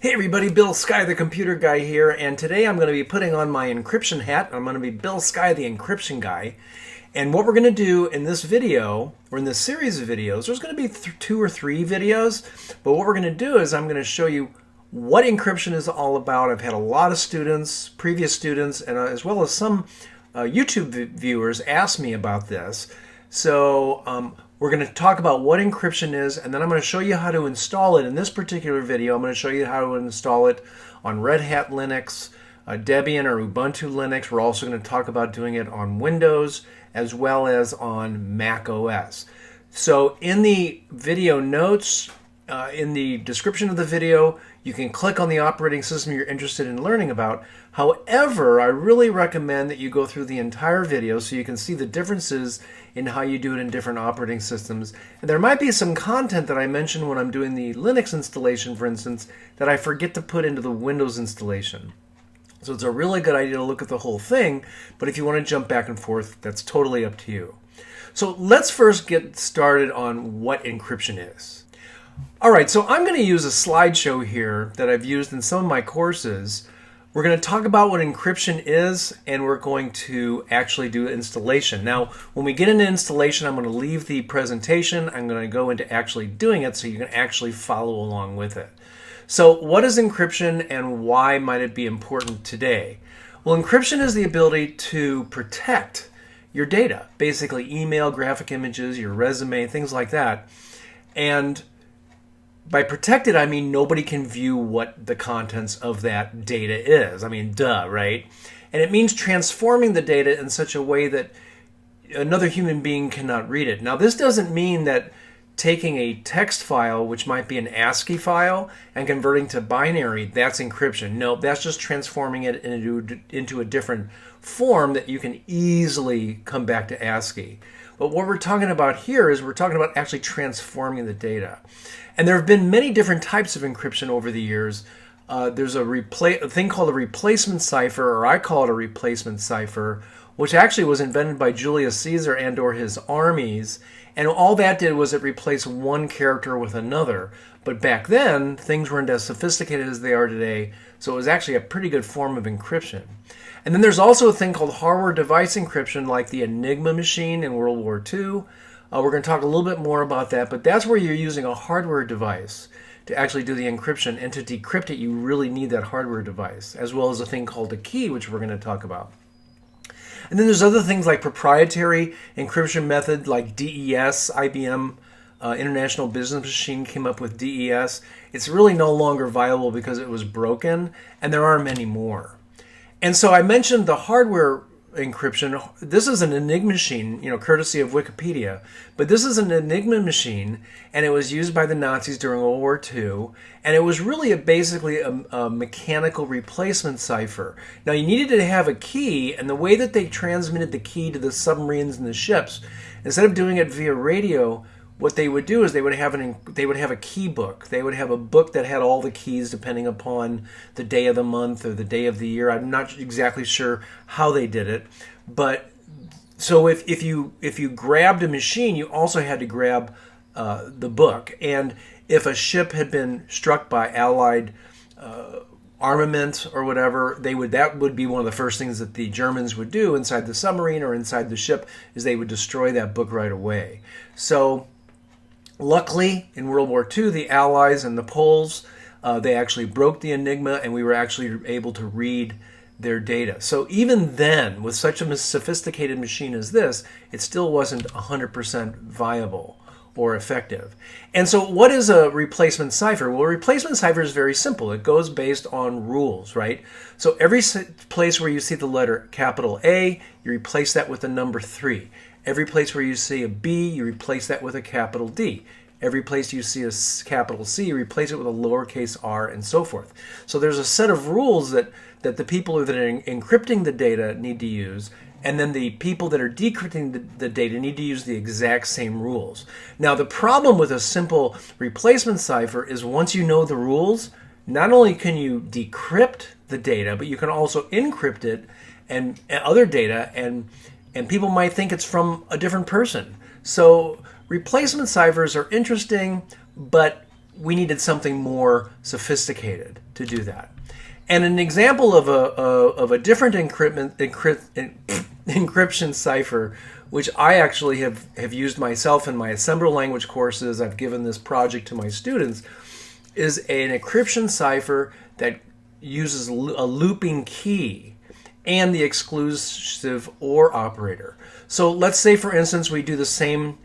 Hey everybody, Bill Sky the Computer Guy here, and today I'm going to be putting on my encryption hat. I'm going to be Bill Sky the Encryption Guy. And what we're going to do in this video, or in this series of videos, there's going to be two or three videos, but what we're going to do is I'm going to show you what encryption is all about. I've had a lot of students, previous students, and as well as some YouTube viewers ask me about this. So we're going to talk about what encryption is, and then I'm going to show you how to install it. In this particular video, I'm going to show you how to install it on Red Hat Linux, Debian or Ubuntu Linux. We're also going to talk about doing it on Windows as well as on Mac OS. So in the video notes, in the description of the video, you can click on the operating system you're interested in learning about. However, I really recommend that you go through the entire video so you can see the differences in how you do it in different operating systems. And there might be some content that I mention when I'm doing the Linux installation, for instance, that I forget to put into the Windows installation. So it's a really good idea to look at the whole thing, but if you want to jump back and forth, that's totally up to you. So let's first get started on what encryption is. All right, so I'm going to use a slideshow here that I've used in some of my courses. We're going to talk about what encryption is, and we're going to actually do installation. Now, when we get into installation, I'm going to leave the presentation. I'm going to go into actually doing it so you can actually follow along with it. So what is encryption and why might it be important today? Well, encryption is the ability to protect your data, basically email, graphic images, your resume, things like that. And by protected, I mean nobody can view what the contents of that data is. I mean, duh, right? And it means transforming the data in such a way that another human being cannot read it. Now, this doesn't mean that taking a text file, which might be an ASCII file, and converting to binary, that's encryption. No, that's just transforming it into a different form that you can easily come back to ASCII. But what we're talking about here is we're talking about actually transforming the data. And there have been many different types of encryption over the years. There's a thing called a replacement cipher, or I call it a replacement cipher, which actually was invented by Julius Caesar and or his armies. And all that did was it replaced one character with another. But back then, things weren't as sophisticated as they are today, so it was actually a pretty good form of encryption. And then there's also a thing called hardware device encryption, like the Enigma machine in World War II. We're going to talk a little bit more about that, but that's where you're using a hardware device to actually do the encryption, and to decrypt it, you really need that hardware device, as well as a thing called a key, which we're going to talk about. And then there's other things like proprietary encryption method, like DES. IBM International Business Machine came up with DES. It's really no longer viable because it was broken, and there are many more. And so I mentioned the hardware encryption. This is an Enigma machine, courtesy of Wikipedia. But this is an Enigma machine, and it was used by the Nazis during World War II. And it was really basically a mechanical replacement cipher. Now, you needed to have a key, and the way that they transmitted the key to the submarines and the ships, instead of doing it via radio, what they would do is they would have a key book. They would have a book that had all the keys depending upon the day of the month or the day of the year. I'm not exactly sure how they did it, but so if you grabbed a machine, you also had to grab the book. And if a ship had been struck by Allied armament or whatever, that would be one of the first things that the Germans would do inside the submarine or inside the ship, is they would destroy that book right away. So luckily, in World War II, the Allies and the Poles, they actually broke the Enigma, and we were actually able to read their data. So even then, with such a sophisticated machine as this, it still wasn't 100% viable or effective. And so what is a replacement cipher? Well, a replacement cipher is very simple. It goes based on rules, right? So every place where you see the letter capital A, you replace that with the number 3. Every place where you see a B, you replace that with a capital D. Every place you see a capital C, you replace it with a lowercase r, and so forth. So there's a set of rules that the people that are encrypting the data need to use, and then the people that are decrypting the data need to use the exact same rules. Now, the problem with a simple replacement cipher is once you know the rules, not only can you decrypt the data, but you can also encrypt it and other data, and people might think it's from a different person. So replacement ciphers are interesting, but we needed something more sophisticated to do that. And an example of a different encryption cipher, which I actually have used myself in my assembler language courses, I've given this project to my students, is an encryption cipher that uses a looping key and the exclusive OR operator. So let's say, for instance, we do the same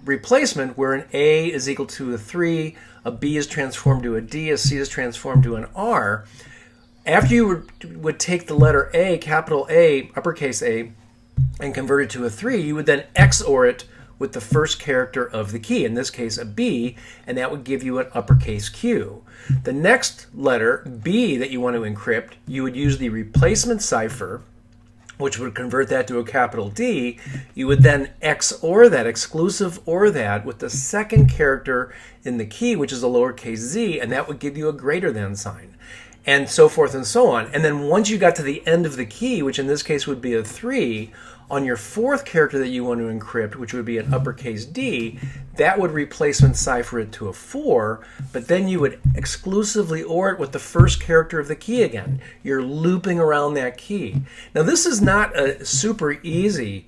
replacement where an A is equal to a 3, a B is transformed to a D, a C is transformed to an R. After you would take the letter A, capital A, uppercase A, and convert it to a 3, you would then XOR it with the first character of the key, in this case a B, and that would give you an uppercase Q. The next letter, B, that you want to encrypt, you would use the replacement cipher, which would convert that to a capital D. You would then XOR that, exclusive OR that, with the second character in the key, which is a lowercase z, and that would give you a greater than sign, and so forth and so on. And then once you got to the end of the key, which in this case would be a 3, on your fourth character that you want to encrypt, which would be an uppercase D, that would replacement cipher it to a 4, but then you would exclusively OR it with the first character of the key again. You're looping around that key. Now this is not a super easy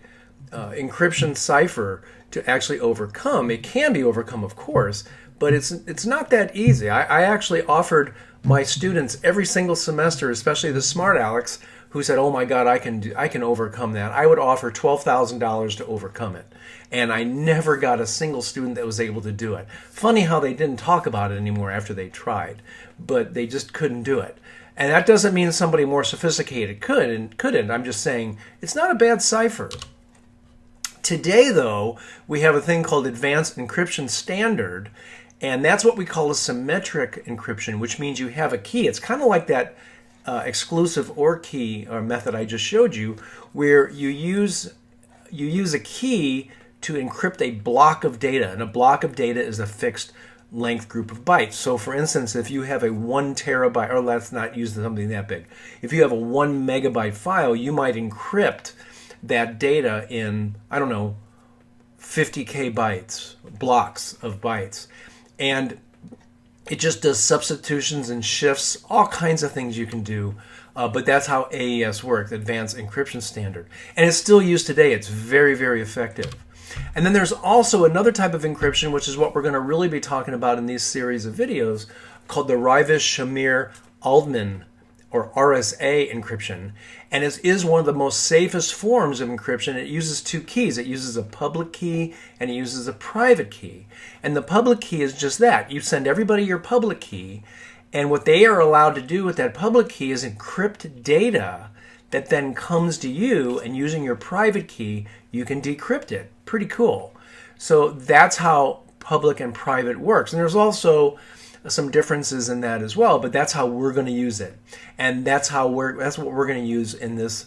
encryption cipher to actually overcome. It can be overcome, of course, but it's not that easy. I actually offered my students every single semester, especially the smart Alex, who said, "Oh my God, I can overcome that." I would offer $12,000 to overcome it, and I never got a single student that was able to do it. Funny how they didn't talk about it anymore after they tried, but they just couldn't do it. And that doesn't mean somebody more sophisticated couldn't. I'm just saying it's not a bad cipher. Today, though, we have a thing called Advanced Encryption Standard, and that's what we call a symmetric encryption, which means you have a key. It's kind of like that exclusive OR key or method I just showed you, where you use a key to encrypt a block of data, and a block of data is a fixed length group of bytes. So for instance, if you have a 1 terabyte, or let's not use something that big, if you have a 1 megabyte file, you might encrypt that data in, I don't know, 50k bytes, blocks of bytes, and it just does substitutions and shifts, all kinds of things you can do. But that's how AES works, Advanced Encryption Standard. And it's still used today. It's very, very effective. And then there's also another type of encryption, which is what we're going to really be talking about in these series of videos, called the Rivest-Shamir-Altman, or RSA encryption. And it is one of the most safest forms of encryption. It uses two keys. It uses a public key and it uses a private key. And the public key is just that. You send everybody your public key, and what they are allowed to do with that public key is encrypt data that then comes to you, and using your private key, you can decrypt it. Pretty cool. So that's how public and private works. And there's also some differences in that as well, but that's how we're going to use it, and that's what we're going to use in this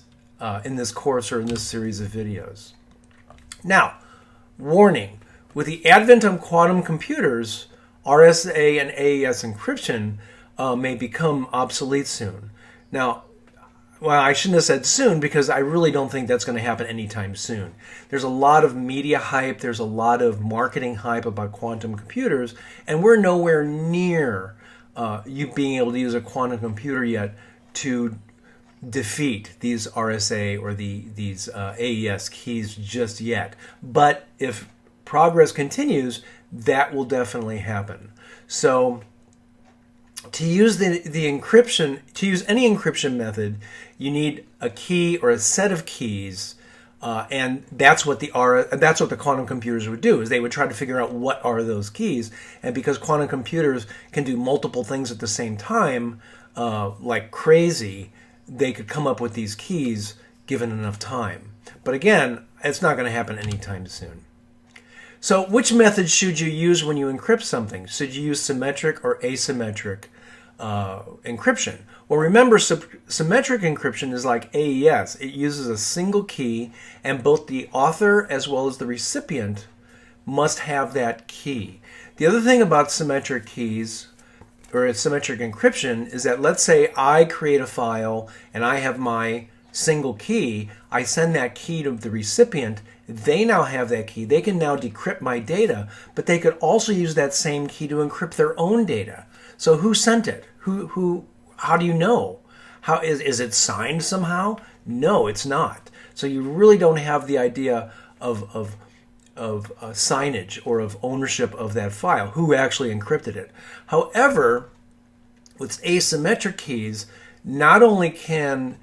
course or in this series of videos. Now, warning: with the advent of quantum computers, RSA and AES encryption may become obsolete soon. Now, well, I shouldn't have said soon, because I really don't think that's going to happen anytime soon. There's a lot of media hype, there's a lot of marketing hype about quantum computers, and we're nowhere near you being able to use a quantum computer yet to defeat these RSA or these AES keys just yet. But if progress continues, that will definitely happen. So to use the encryption, to use any encryption method, you need a key or a set of keys, and that's what the quantum computers would do, is they would try to figure out what are those keys. And because quantum computers can do multiple things at the same time, like crazy, they could come up with these keys given enough time. But again, it's not going to happen anytime soon. So which method should you use when you encrypt something? Should you use symmetric or asymmetric encryption? Well, remember, symmetric encryption is like AES. It uses a single key, and both the author as well as the recipient must have that key. The other thing about symmetric keys, or symmetric encryption, is that let's say I create a file and I have my single key. I send that key to the recipient, They now have that key. They can now decrypt my data, but they could also use that same key to encrypt their own data. So who sent it? How do you know? How is it signed somehow? No, it's not. So you really don't have the idea of signage or of ownership of that file, who actually encrypted it. However, with asymmetric keys, not only can,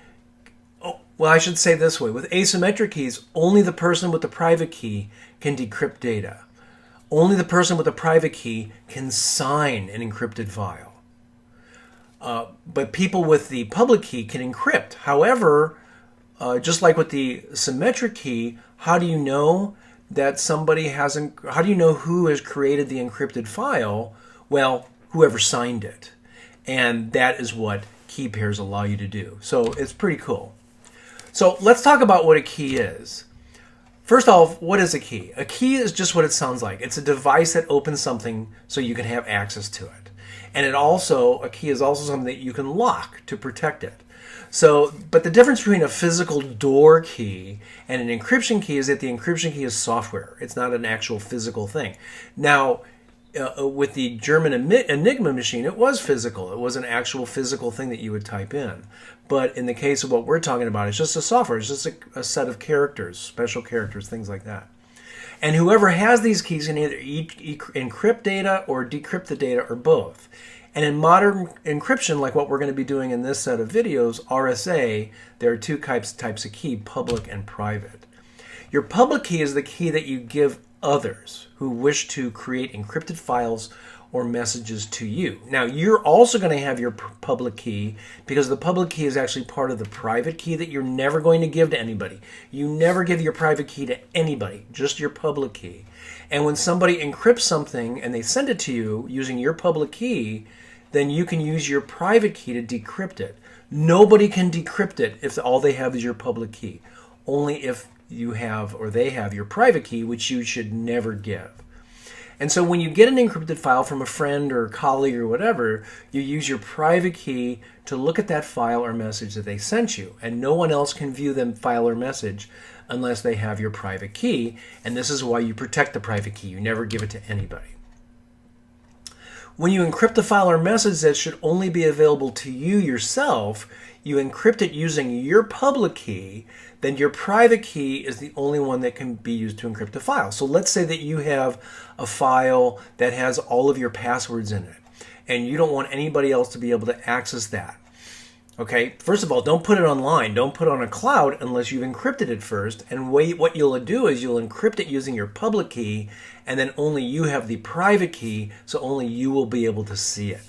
well, I should say this way, with asymmetric keys, only the person with the private key can decrypt data. Only the person with the private key can sign an encrypted file. But people with the public key can encrypt. However, just like with the symmetric key, how do you know that somebody hasn't, how do you know who has created the encrypted file? Well, whoever signed it. And that is what key pairs allow you to do. So it's pretty cool. So let's talk about what a key is. First off, what is a key? A key is just what it sounds like. It's a device that opens something so you can have access to it. And a key is also something that you can lock to protect it. So, but the difference between a physical door key and an encryption key is that the encryption key is software. It's not an actual physical thing. Now, with the German Enigma machine, it was physical. It was an actual physical thing that you would type in. But in the case of what we're talking about, it's just a software. It's just a set of characters, special characters, things like that. And whoever has these keys can either encrypt data or decrypt the data or both. And in modern encryption, like what we're going to be doing in this set of videos, RSA, there are two types of key, public and private. Your public key is the key that you give others who wish to create encrypted files or messages to you. Now, you're also going to have your public key because the public key is actually part of the private key that you're never going to give to anybody. You never give your private key to anybody, just your public key. And when somebody encrypts something and they send it to you using your public key, then you can use your private key to decrypt it. Nobody can decrypt it if all they have is your public key. Only if you have or they have your private key, which you should never give. And so when you get an encrypted file from a friend or a colleague or whatever, you use your private key to look at that file or message that they sent you. And no one else can view the file or message unless they have your private key. And this is why you protect the private key. You never give it to anybody. When you encrypt a file or message that should only be available to you yourself, you encrypt it using your public key, then your private key is the only one that can be used to encrypt a file. So let's say that you have a file that has all of your passwords in it, and you don't want anybody else to be able to access that. Okay, first of all, don't put it online. Don't put it on a cloud unless you've encrypted it first. And what you'll do is you'll encrypt it using your public key, and then only you have the private key, so only you will be able to see it.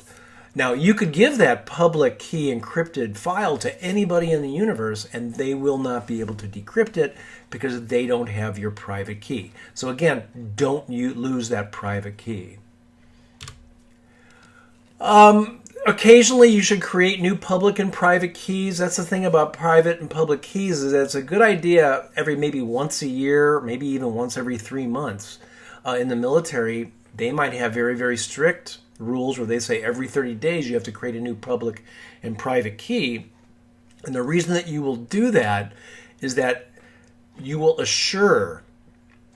Now, you could give that public key encrypted file to anybody in the universe, and they will not be able to decrypt it because they don't have your private key. So again, don't lose that private key. Occasionally, you should create new public and private keys. That's the thing about private and public keys, is that it's a good idea every maybe once a year, maybe even once every 3 months. In the military, they might have very, very strict rules where they say every 30 days you have to create a new public and private key. And the reason that you will do that is that you will assure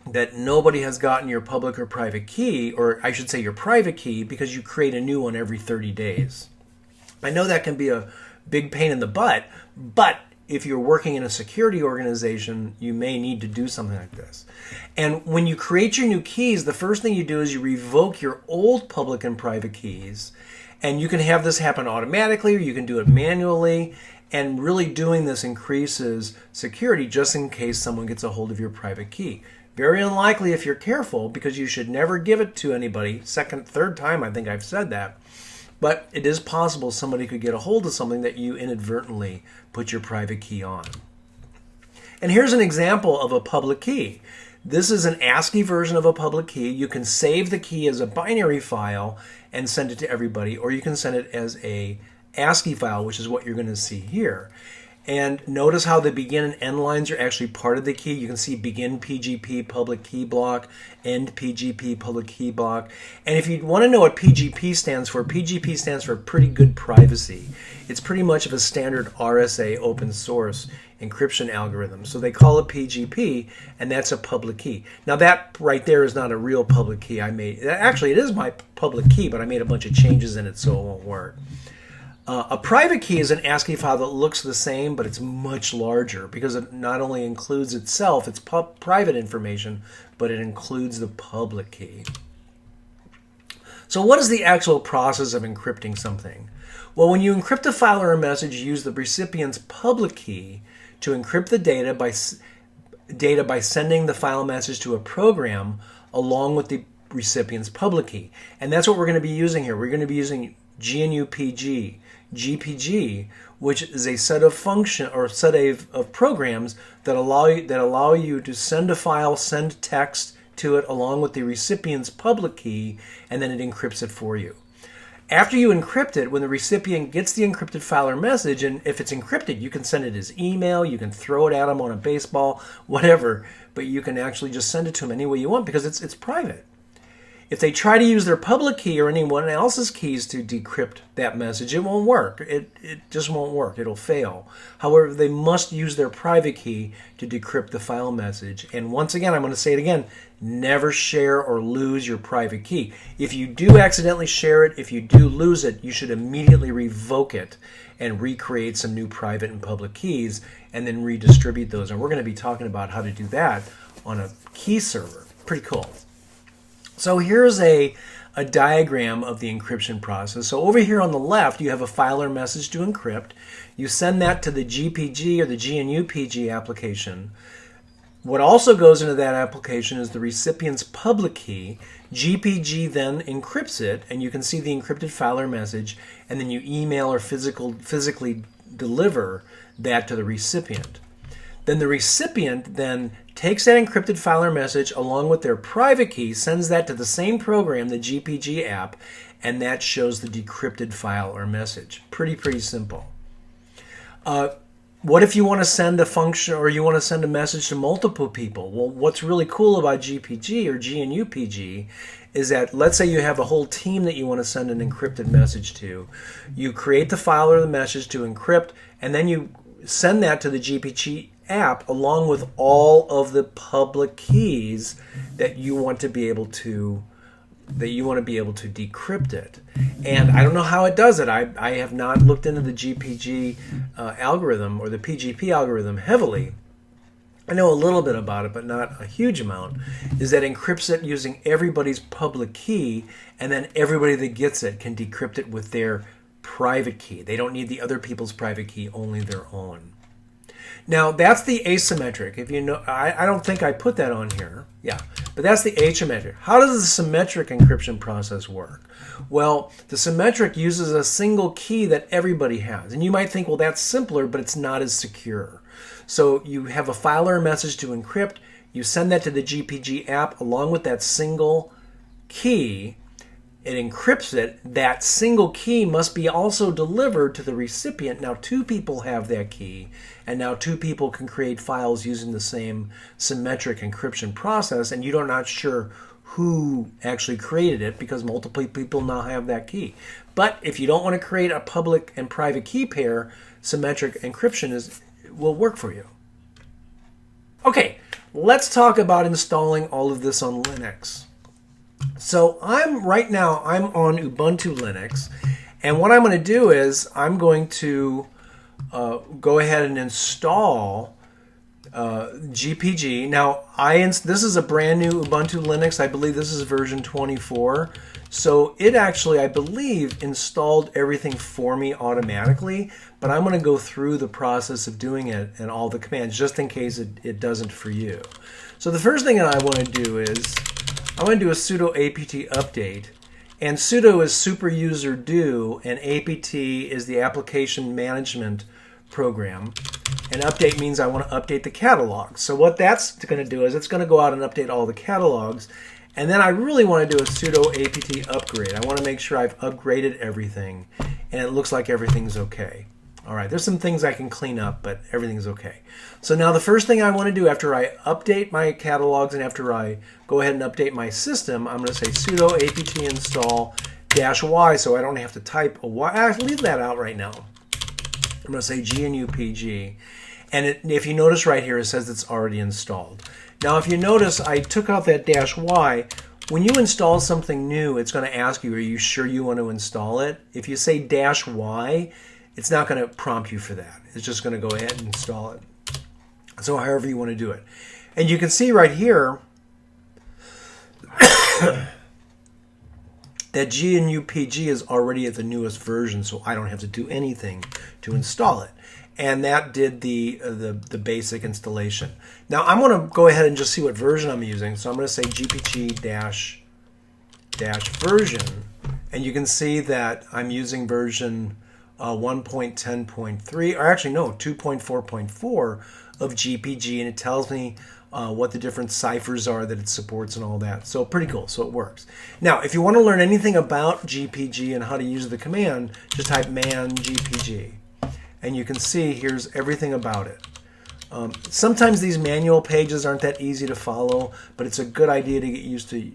that nobody has gotten your public or private key, or I should say your private key, because you create a new one every 30 days. I know that can be a big pain in the butt, but if you're working in a security organization, you may need to do something like this. And when you create your new keys, the first thing you do is you revoke your old public and private keys, and you can have this happen automatically, or you can do it manually. And really doing this increases security just in case someone gets a hold of your private key. Very unlikely if you're careful, because you should never give it to anybody. Third time I think I've said that. But it is possible somebody could get a hold of something that you inadvertently put your private key on. And here's an example of a public key. This is an ASCII version of a public key. You can save the key as a binary file and send it to everybody, or you can send it as a ASCII file, which is what you're going to see here. And notice how the begin and end lines are actually part of the key. You can see begin PGP public key block, end PGP public key block. And if you want to know what PGP stands for pretty good privacy. It's pretty much of a standard RSA open source encryption algorithm. So they call it PGP, and that's a public key. Now that right there is not a real public key I made. Actually, it is my public key, but I made a bunch of changes in it so it won't work. A private key is an ASCII file that looks the same, but it's much larger because it not only includes itself, its private information, but it includes the public key. So what is the actual process of encrypting something? Well, when you encrypt a file or a message, you use the recipient's public key to encrypt the data by sending the file message to a program along with the recipient's public key. And that's what we're going to be using here. We're going to be using gnupg, GPG, which is a set of of programs that allow you to send a file, send text to it along with the recipient's public key, and then it encrypts it for you. After you encrypt it, when the recipient gets the encrypted file or message, and if it's encrypted, you can send it as email, you can throw it at them on a baseball, whatever, but you can actually just send it to them any way you want because it's private. If they try to use their public key or anyone else's keys to decrypt that message, it won't work. It just won't work. It'll fail. However, they must use their private key to decrypt the file message. And once again, I'm going to say it again, never share or lose your private key. If you do accidentally share it, if you do lose it, you should immediately revoke it and recreate some new private and public keys and then redistribute those. And we're going to be talking about how to do that on a key server. Pretty cool. So here's a diagram of the encryption process. So over here on the left, you have a file or message to encrypt. You send that to the GPG or the gnupg application. What also goes into that application is the recipient's public key. GPG then encrypts it, and you can see the encrypted file or message, and then you email or physically deliver that to the recipient. Then the recipient then takes that encrypted file or message along with their private key, sends that to the same program, the GPG app, and that shows the decrypted file or message. Pretty simple. What if you want to send a function or you want to send a message to multiple people? Well, what's really cool about GPG or gnupg is that let's say you have a whole team that you want to send an encrypted message to. You create the file or the message to encrypt, and then you send that to the GPG app along with all of the public keys that you want to be able to decrypt it. And I don't know how it does it. I have not looked into the GPG algorithm or the PGP algorithm heavily. I know a little bit about it, but not a huge amount. Is that encrypts it using everybody's public key, and then everybody that gets it can decrypt it with their private key. They don't need the other people's private key, only their own. Now, that's the asymmetric. If you know, I don't think I put that on here. Yeah, but that's the asymmetric. How does the symmetric encryption process work? Well, the symmetric uses a single key that everybody has. And you might think, well, that's simpler, but it's not as secure. So you have a file or a message to encrypt. You send that to the GPG app along with that single key. It encrypts it. That single key must be also delivered to the recipient. Now, two people have that key, and now two people can create files using the same symmetric encryption process, and you're not sure who actually created it because multiple people now have that key. But if you don't want to create a public and private key pair, symmetric encryption will work for you. Okay, let's talk about installing all of this on Linux. So right now I'm on Ubuntu Linux, and what I'm going to do is I'm going to go ahead and install GPG. Now this is a brand new Ubuntu Linux. I believe this is version 24. So it actually, I believe, installed everything for me automatically, but I'm going to go through the process of doing it and all the commands just in case it doesn't for you. So the first thing that I want to do is I'm going to do a sudo apt update, and sudo is super user do, and apt is the application management program, and update means I want to update the catalog. So what that's going to do is it's going to go out and update all the catalogs, and then I really want to do a sudo apt upgrade. I want to make sure I've upgraded everything, and it looks like everything's okay. All right, there's some things I can clean up, but everything's okay. So now the first thing I want to do after I update my catalogs and after I go ahead and update my system, I'm going to say sudo apt install -y so I don't have to type a y. I'll leave that out right now. I'm going to say gnupg. And if you notice right here, it says it's already installed. Now, if you notice, I took out that -y. When you install something new, it's going to ask you, are you sure you want to install it? If you say -y, it's not going to prompt you for that. It's just going to go ahead and install it. So however you want to do it. And you can see right here that gnupg is already at the newest version, so I don't have to do anything to install it. And that did the basic installation. Now I'm going to go ahead and just see what version I'm using. So I'm going to say gpg-version, and you can see that I'm using version 1.10.3, or actually no, 2.4.4 of GPG, and it tells me what the different ciphers are that it supports and all that. So pretty cool, so it works. Now, if you want to learn anything about GPG and how to use the command, just type man gpg. And you can see here's everything about it. Sometimes these manual pages aren't that easy to follow, but it's a good idea to get used to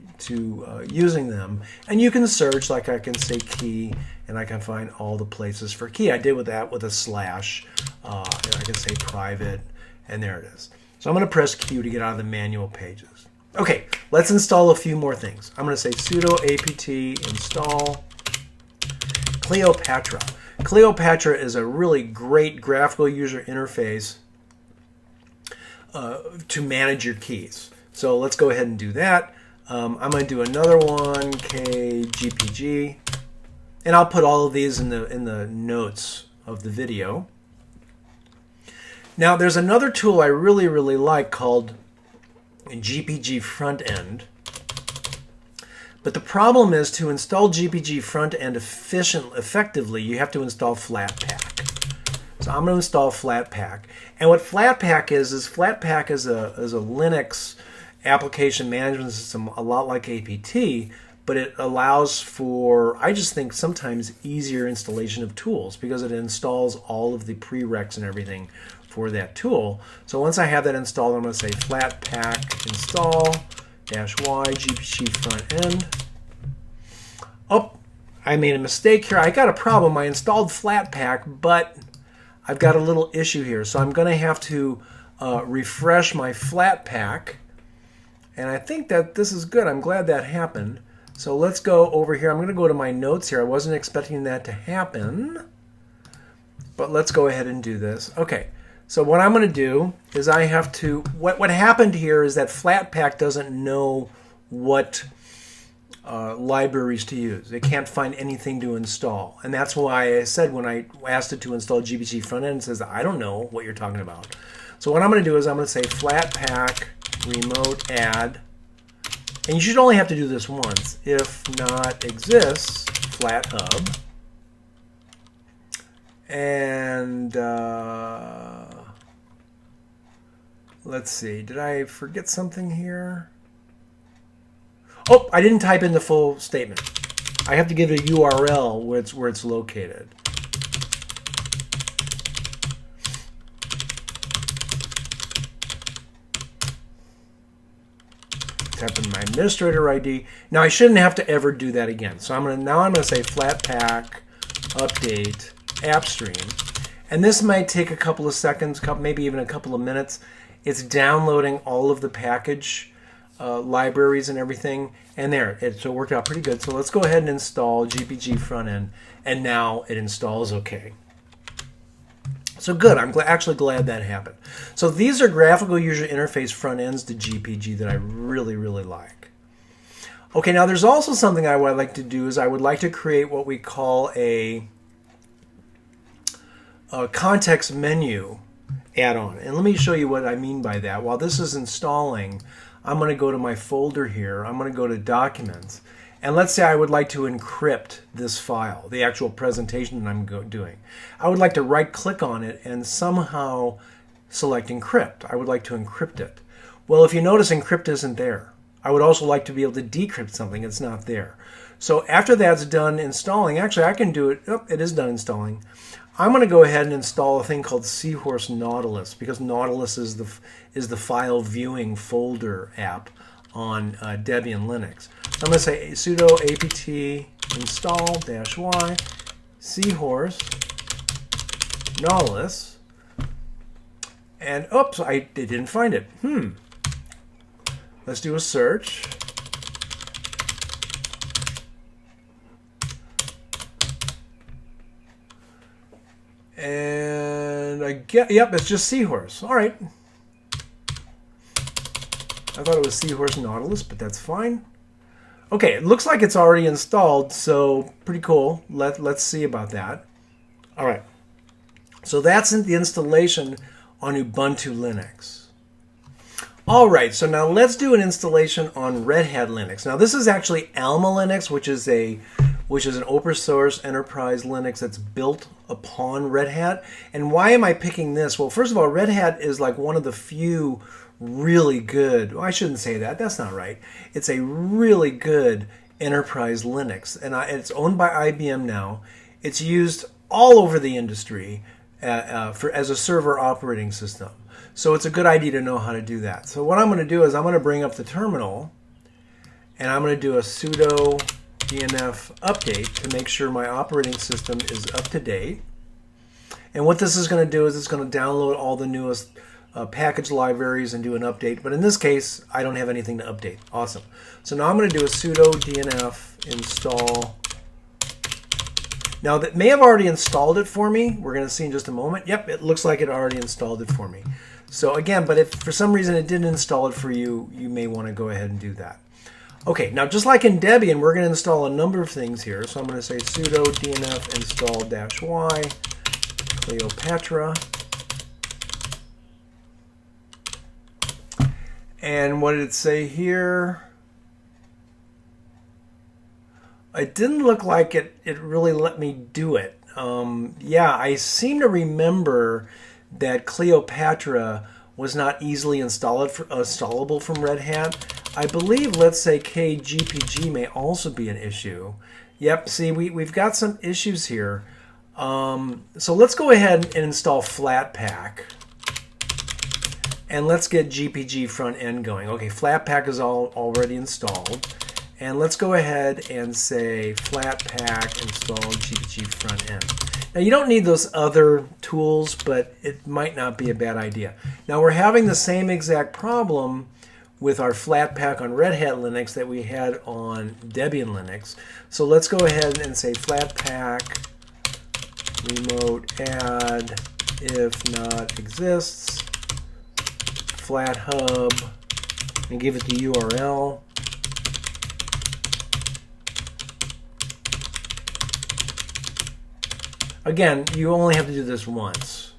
using them. And you can search, like I can say key, and I can find all the places for key. I did with that with a slash, and I can say private, and there it is. So I'm going to press Q to get out of the manual pages. Okay, let's install a few more things. I'm going to say sudo apt install Kleopatra. Kleopatra is a really great graphical user interface to manage your keys. So let's go ahead and do that. I'm going to do another one, kgpg, and I'll put all of these in the notes of the video. Now there's another tool I really like called gpgfrontend. But the problem is, to install gpgfrontend effectively, you have to install flatpak. So I'm going to install flatpak. And what flatpak is flatpak is a Linux application management system, a lot like apt, but it allows for, I just think, sometimes easier installation of tools because it installs all of the prereqs and everything for that tool. So once I have that installed, I'm going to say flatpak install -y gpgfrontend. Oh, I made a mistake here. I got a problem. I installed flatpak, but I've got a little issue here. So I'm going to have to refresh my flatpak. And I think that this is good. I'm glad that happened. So let's go over here. I'm going to go to my notes here. I wasn't expecting that to happen. But let's go ahead and do this. Okay. So what I'm going to do is I have to, what happened here is that flatpak doesn't know what libraries to use. It can't find anything to install. And that's why I said when I asked it to install gpgfrontend, it says, I don't know what you're talking about. So what I'm going to do is I'm going to say flatpak remote add. And you should only have to do this once. If not exists, flathub. And let's see, did I forget something here? Oh, I didn't type in the full statement. I have to give it a URL where it's located. Type in my administrator ID. Now I shouldn't have to ever do that again. So I'm going to say flatpak update appstream. And this might take a couple of seconds, maybe even a couple of minutes. It's downloading all of the package libraries and everything, and there, so it worked out pretty good. So let's go ahead and install gpgfrontend, and now it installs okay. So good, I'm actually glad that happened. So these are graphical user interface front ends to GPG that I really like. Okay, now there's also something I would like to do is I would like to create what we call a context menu add-on. And let me show you what I mean by that. While this is installing, I'm going to go to my folder here. I'm going to go to Documents. And let's say I would like to encrypt this file, the actual presentation that I'm doing. I would like to right-click on it and somehow select Encrypt. I would like to encrypt it. Well, if you notice, Encrypt isn't there. I would also like to be able to decrypt something. It's not there. So after that's done installing, actually I can do it. Oh, it is done installing. I'm going to go ahead and install a thing called Seahorse Nautilus, because Nautilus is the file viewing folder app on Debian Linux. So I'm going to say sudo apt install -y Seahorse Nautilus, and oops, I didn't find it. Let's do a search. And I get, yep, it's just Seahorse. All right. I thought it was Seahorse Nautilus, but that's fine. Okay, it looks like it's already installed, so pretty cool. Let's see about that. All right. So that's the installation on Ubuntu Linux. All right, so now let's do an installation on Red Hat Linux. Now this is actually Alma Linux, which is an open source enterprise Linux that's built upon Red Hat. And why am I picking this? Well, first of all, Red Hat is like one of the few really good, well, I shouldn't say that, that's not right. It's a really good enterprise Linux, and it's owned by IBM now. It's used all over the industry as a server operating system. So it's a good idea to know how to do that. So what I'm going to do is I'm going to bring up the terminal, and I'm going to do a sudo dnf update to make sure my operating system is up to date. And what this is going to do is it's going to download all the newest package libraries and do an update. But in this case, I don't have anything to update. Awesome. So now I'm going to do a sudo dnf install. Now that may have already installed it for me. We're going to see in just a moment. Yep, it looks like it already installed it for me. So again, but if for some reason it didn't install it for you, you may want to go ahead and do that. Okay, now just like in Debian, we're going to install a number of things here. So I'm going to say sudo dnf install -y kleopatra. And what did it say here? It didn't look like it really let me do it. Yeah, I seem to remember that Kleopatra was not easily installable from Red Hat. I believe, let's say, kgpg may also be an issue. Yep, see, we've got some issues here. So let's go ahead and install flatpak. And let's get gpgfrontend going. Okay, flatpak is already installed. And let's go ahead and say flatpak install gpgfrontend. Now you don't need those other tools, but it might not be a bad idea. Now we're having the same exact problem with our flatpak on Red Hat Linux that we had on Debian Linux. So let's go ahead and say flatpak remote add if not exists flathub and give it the URL. Again, you only have to do this once.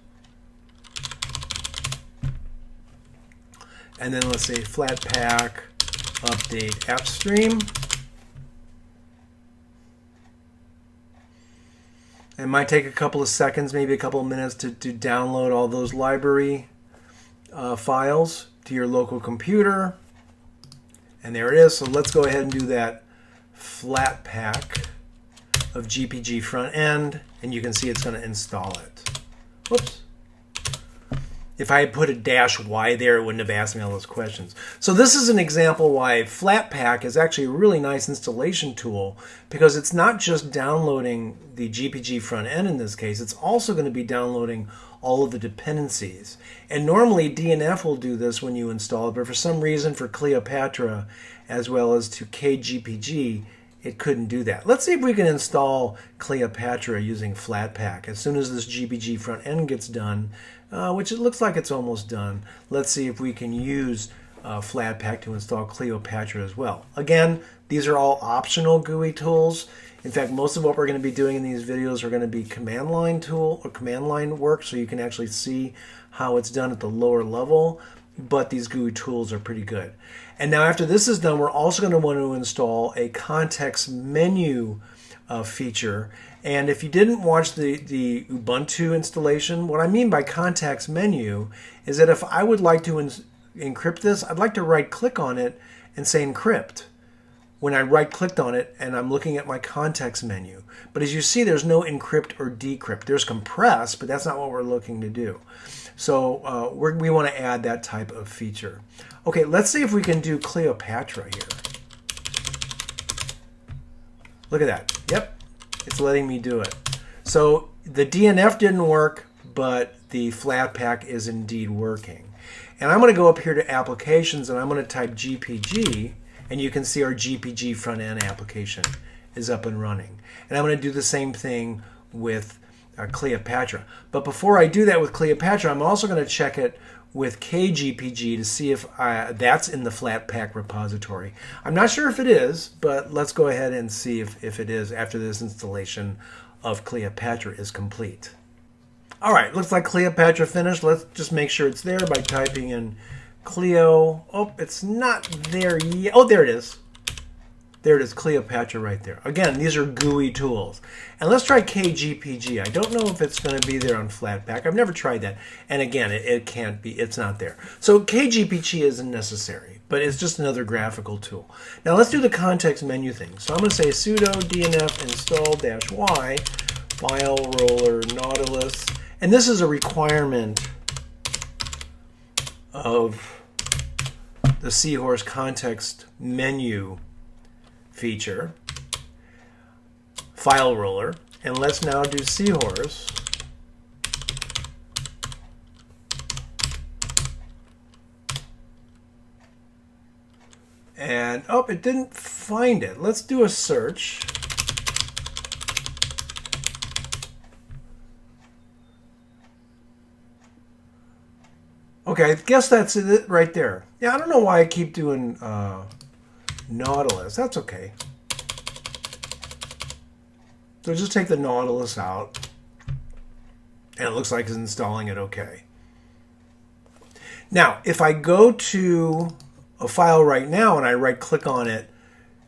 And then let's say flatpak update appstream. It might take a couple of seconds, maybe a couple of minutes to download all those library files to your local computer. And there it is. So let's go ahead and do that flatpak of gpgfrontend, and you can see it's going to install it. Whoops. If I had put a -y there, it wouldn't have asked me all those questions. So this is an example why Flatpak is actually a really nice installation tool, because it's not just downloading the GPG front end in this case, it's also going to be downloading all of the dependencies. And normally DNF will do this when you install it, but for some reason for Kleopatra as well as to kgpg, it couldn't do that. Let's see if we can install Kleopatra using Flatpak. As soon as this GPG front end gets done, which it looks like it's almost done, let's see if we can use Flatpak to install Kleopatra as well. Again, these are all optional GUI tools. In fact, most of what we're going to be doing in these videos are going to be command line tool or command line work, so you can actually see how it's done at the lower level. But these GUI tools are pretty good. And now after this is done, we're also going to want to install a context menu feature. And if you didn't watch the Ubuntu installation, what I mean by context menu is that if I would like to encrypt this, I'd like to right click on it and say encrypt. when I right-clicked on it and I'm looking at my context menu. But as you see, there's no encrypt or decrypt. There's compress, but that's not what we're looking to do. So we want to add that type of feature. Okay, let's see if we can do Kleopatra here. Look at that. Yep, it's letting me do it. So the DNF didn't work, but the flatpak is indeed working. And I'm going to go up here to Applications, and I'm going to type GPG, and you can see our GPG front-end application is up and running. And I'm going to do the same thing with Kleopatra. But before I do that with Kleopatra, I'm also going to check it with kgpg to see if that's in the flatpak repository. I'm not sure if it is, but let's go ahead and see if it is after this installation of Kleopatra is complete. All right, looks like Kleopatra finished. Let's just make sure it's there by typing in Cleo. Oh, it's not there yet. Oh, there it is. There it is, Kleopatra right there. Again, these are GUI tools. And let's try kgpg. I don't know if it's going to be there on flatpak. I've never tried that. And again, it can't be. It's not there. So kgpg isn't necessary, but it's just another graphical tool. Now let's do the context menu thing. So I'm going to say sudo dnf install -y file roller nautilus. And this is a requirement of the Seahorse context menu feature, file roller. And let's now do Seahorse. And, oh, it didn't find it. Let's do a search. Okay, I guess that's it right there. Yeah, I don't know why I keep doing Nautilus. That's okay. So just take the Nautilus out. And it looks like it's installing it okay. Now, if I go to a file right now and I right-click on it,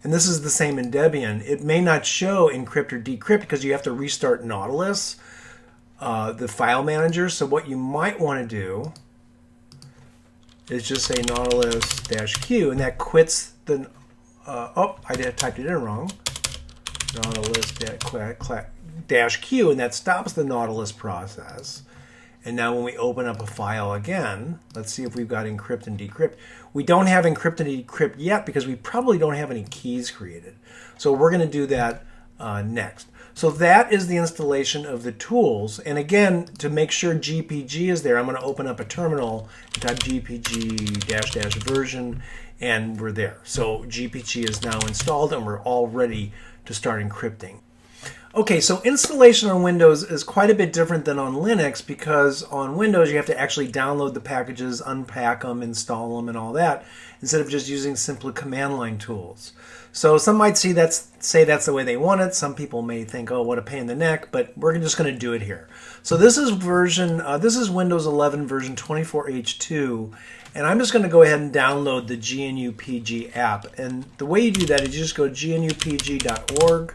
and this is the same in Debian, it may not show encrypt or decrypt because you have to restart Nautilus, the file manager. So what you might want to do is just say Nautilus-Q, and that quits the, oh, I typed it in wrong. Nautilus-Q, and that stops the Nautilus process. And now when we open up a file again, let's see if we've got encrypt and decrypt. We don't have encrypt and decrypt yet because we probably don't have any keys created. So we're going to do that next. So that is the installation of the tools. And again, to make sure GPG is there, I'm going to open up a terminal and type gpg --version, and we're there. So GPG is now installed and we're all ready to start encrypting. Okay, so installation on Windows is quite a bit different than on Linux because on Windows you have to actually download the packages, unpack them, install them, and all that, instead of just using simple command line tools. So some might say that's the way they want it. Some people may think, oh, what a pain in the neck, but we're just going to do it here. So this is this is Windows 11 version 24H2, and I'm just going to go ahead and download the gnupg app. And the way you do that is you just go to gnupg.org.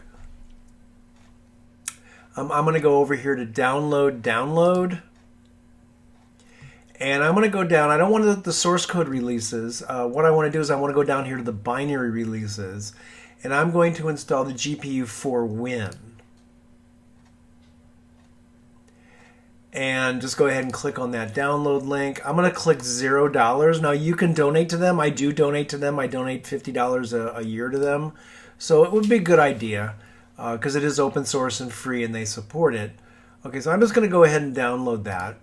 I'm going to go over here to download. And I'm going to go down. I don't want the source code releases. What I want to do is I want to go down here to the binary releases. And I'm going to install the GPU4Win. And just go ahead and click on that download link. I'm going to click $0. Now you can donate to them. I do donate to them. I donate $50 a year to them. So it would be a good idea because it is open source and free and they support it. Okay, so I'm just going to go ahead and download that.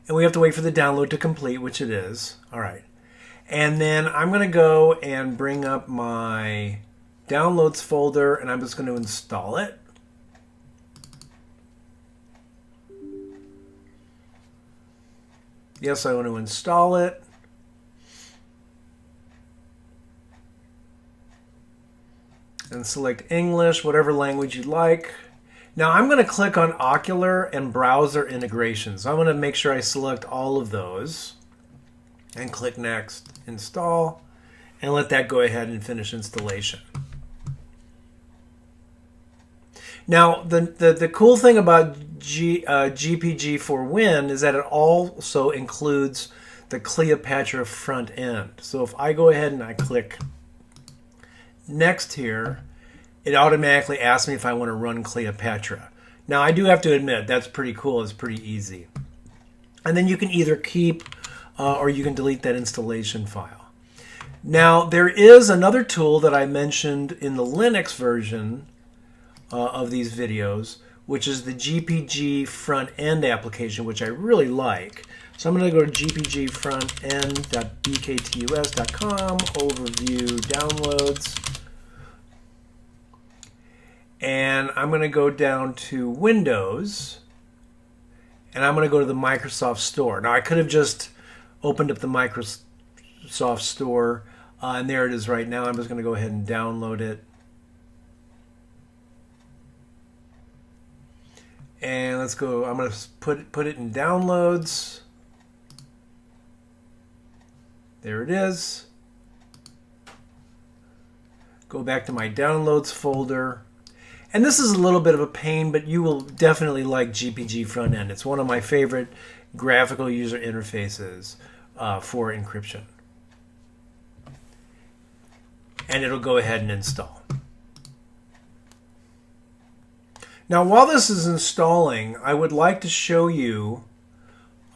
And we have to wait for the download to complete, which it is. All right. And then I'm going to go and bring up my downloads folder, and I'm just going to install it. Yes, I want to install it. And select English, whatever language you'd like. Now I'm going to click on Ocular and Browser Integration. So I'm going to make sure I select all of those and click Next, Install, and let that go ahead and finish installation. Now the cool thing about GPG4Win is that it also includes the Kleopatra front end. So if I go ahead and I click next here, it automatically asks me if I want to run Kleopatra. Now I do have to admit that's pretty cool. It's pretty easy. And then you can either keep or you can delete that installation file. Now there is another tool that I mentioned in the Linux version of these videos, which is the GPG front end application, which I really like. So I'm going to go to gpgfrontend.bktus.com, overview, downloads. And I'm going to go down to Windows, and I'm going to go to the Microsoft Store. Now, I could have just opened up the Microsoft Store, and there it is right now. I'm just going to go ahead and download it. And let's go. I'm going to put it in downloads. There it is. Go back to my downloads folder. And this is a little bit of a pain, but you will definitely like GPG front end. It's one of my favorite graphical user interfaces for encryption. And it'll go ahead and install. Now, while this is installing, I would like to show you.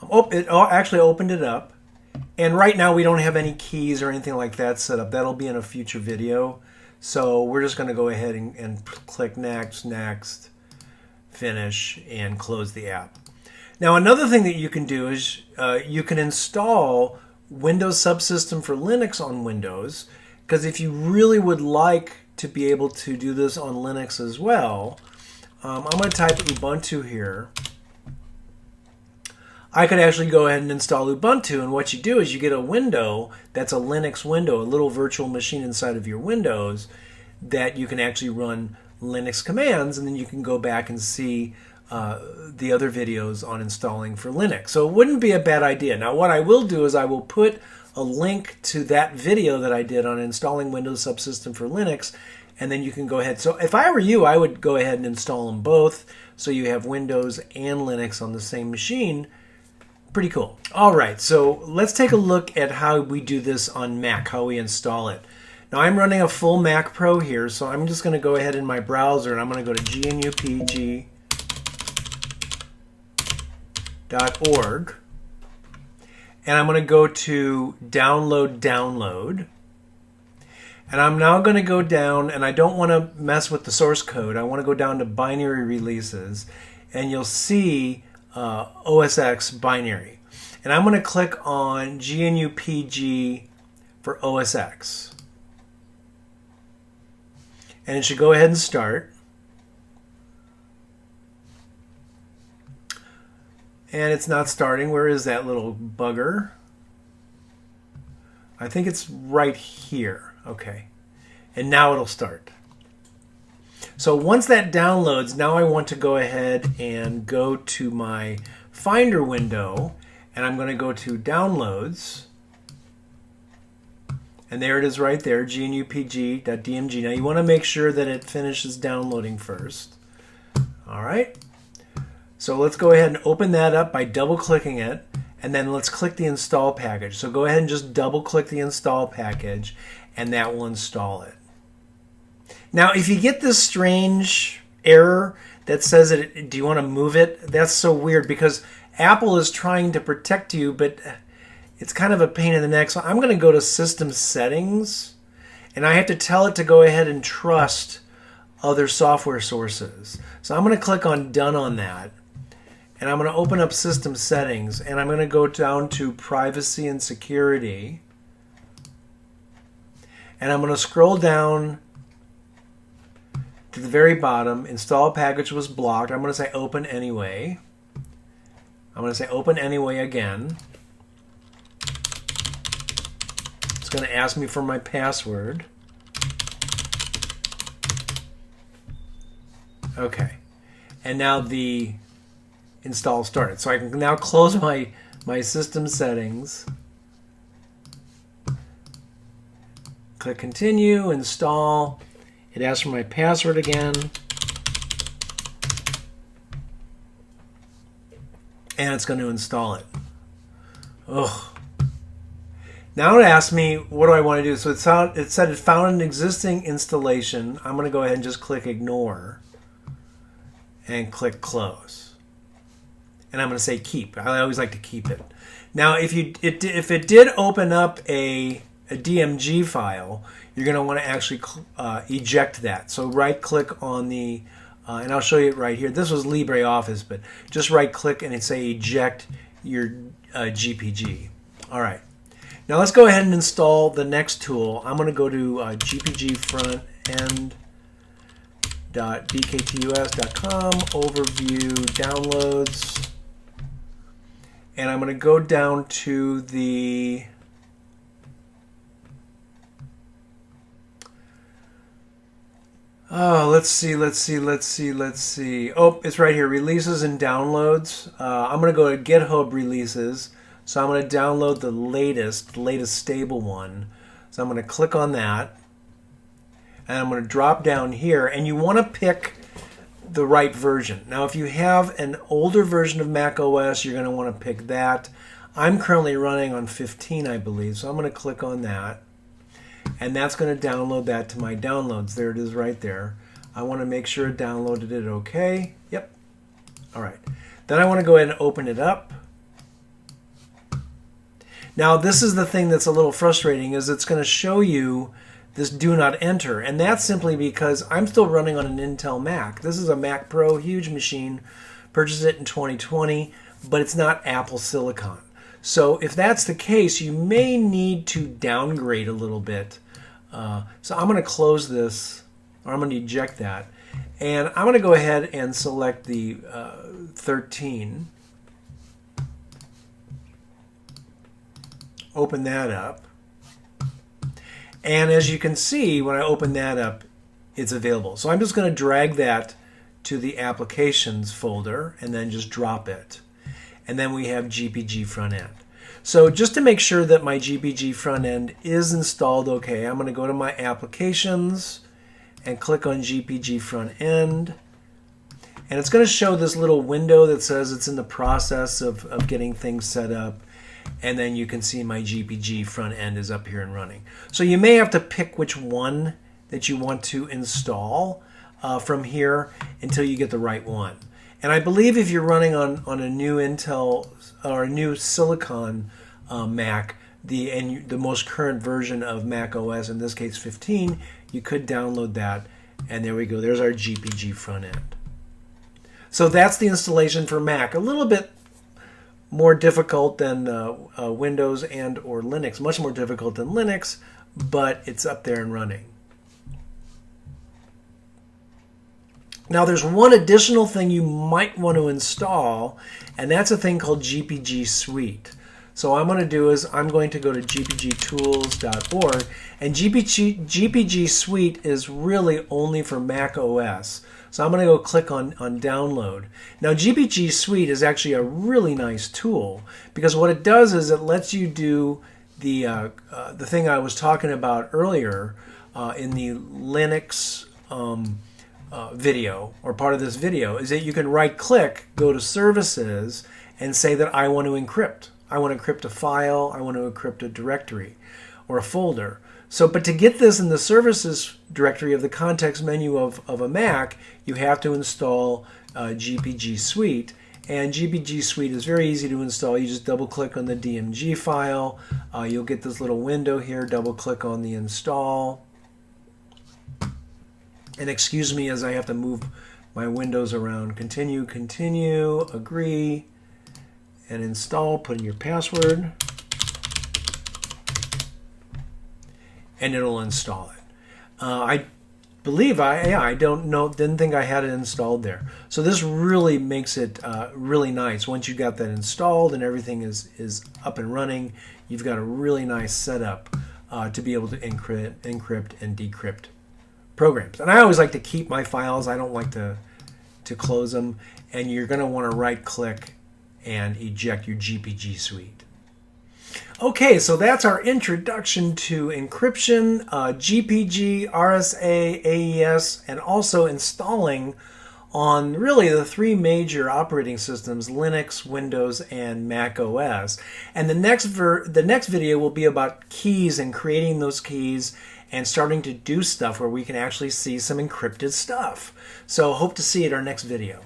Oh, it actually opened it up. And right now we don't have any keys or anything like that set up. That'll be in a future video. So we're just going to go ahead and click next, next, finish, and close the app. Now another thing that you can do is you can install Windows Subsystem for Linux on Windows, because if you really would like to be able to do this on Linux as well, I'm going to type Ubuntu here. I could actually go ahead and install Ubuntu, and what you do is you get a window that's a Linux window, a little virtual machine inside of your Windows that you can actually run Linux commands, and then you can go back and see the other videos on installing for Linux. So it wouldn't be a bad idea. Now what I will do is I will put a link to that video that I did on installing Windows Subsystem for Linux, and then you can go ahead. So if I were you, I would go ahead and install them both so you have Windows and Linux on the same machine. Pretty cool. All right, so let's take a look at how we do this on Mac, how we install it. Now I'm running a full Mac Pro here, so I'm just going to go ahead in my browser and I'm going to go to gnupg.org, and I'm going to go to download. And I'm now going to go down, and I don't want to mess with the source code. I want to go down to binary releases, and you'll see OSx binary. And I'm going to click on gnupg for OSx. And it should go ahead and start. And it's not starting. Where is that little bugger? I think it's right here. Okay. And now it'll start. So once that downloads, now I want to go ahead and go to my Finder window, and I'm going to go to Downloads. And there it is right there, gnupg.dmg. Now you want to make sure that it finishes downloading first. All right. So let's go ahead and open that up by double-clicking it, and then let's click the install package. So go ahead and just double-click the install package, and that will install it. Now, if you get this strange error that says, do you want to move it? That's so weird because Apple is trying to protect you, but it's kind of a pain in the neck. So I'm going to go to System Settings, and I have to tell it to go ahead and trust other software sources. So I'm going to click on Done on that, and I'm going to open up System Settings, and I'm going to go down to Privacy and Security, and I'm going to scroll down to the very bottom. Install package was blocked. I'm going to say Open Anyway. I'm going to say Open Anyway again. It's going to ask me for my password. Okay. And now the install started. So I can now close my system settings. Click Continue, Install. It asks for my password again. And it's going to install it. Ugh. Now it asks me, what do I want to do? So it said it found an existing installation. I'm going to go ahead and just click ignore and click close. And I'm going to say keep. I always like to keep it. Now, if it did open up a DMG file, you're going to want to actually eject that. So right-click on the, and I'll show you it right here. This was LibreOffice, but just right-click and say eject your GPG. All right. Now let's go ahead and install the next tool. I'm going to go to gpgfrontend.bktus.com, overview, downloads, and I'm going to go down to the let's see. Oh, it's right here, releases and downloads. I'm going to go to GitHub releases. So I'm going to download the latest stable one. So I'm going to click on that. And I'm going to drop down here. And you want to pick the right version. Now, if you have an older version of Mac OS, you're going to want to pick that. I'm currently running on 15, I believe. So I'm going to click on that. And that's going to download that to my downloads. There it is right there. I want to make sure it downloaded it okay. Yep. All right. Then I want to go ahead and open it up. Now, this is the thing that's a little frustrating, is it's going to show you this do not enter. And that's simply because I'm still running on an Intel Mac. This is a Mac Pro, huge machine. Purchased it in 2020, but it's not Apple Silicon. So if that's the case, you may need to downgrade a little bit. So I'm going to close this, or I'm going to eject that. And I'm going to go ahead and select the 13. Open that up. And as you can see, when I open that up, it's available. So I'm just going to drag that to the applications folder and then just drop it. And then we have GPG Frontend. So just to make sure that my GPG Frontend is installed okay, I'm going to go to my applications and click on GPG Frontend. And it's going to show this little window that says it's in the process of getting things set up. And then you can see my GPG front end is up here and running. So you may have to pick which one that you want to install from here until you get the right one. And I believe if you're running on a new Intel or a new Silicon Mac, the most current version of Mac OS, in this case 15, you could download that. And there we go. There's our GPG front end. So that's the installation for Mac. A little bit more difficult than Windows and or Linux, much more difficult than Linux, but it's up there and running. Now there's one additional thing you might want to install, and that's a thing called GPG Suite. So what I'm going to do is I'm going to go to gpgtools.org, and GPG Suite is really only for Mac OS. So I'm going to go click on download. Now GPG Suite is actually a really nice tool because what it does is it lets you do the thing I was talking about earlier in the Linux video, or part of this video, is that you can right click, go to services, and say that I want to encrypt. I want to encrypt a file, I want to encrypt a directory or a folder. So, but to get this in the services directory of the context menu of a Mac, you have to install GPG Suite. And GPG Suite is very easy to install. You just double click on the DMG file. You'll get this little window here, double click on the install. And excuse me as I have to move my windows around. Continue, continue, agree, and install. Put in your password. And it'll install it. I believe I don't know, didn't think I had it installed there. So this really makes it really nice. Once you got that installed and everything is up and running, you've got a really nice setup to be able to encrypt and decrypt programs. And I always like to keep my files. I don't like to close them. And you're going to want to right click and eject your GPG Suite. Okay, so that's our introduction to encryption, GPG, RSA, AES, and also installing on really the three major operating systems, Linux, Windows, and Mac OS. And the next video will be about keys and creating those keys and starting to do stuff where we can actually see some encrypted stuff. So hope to see you at our next video.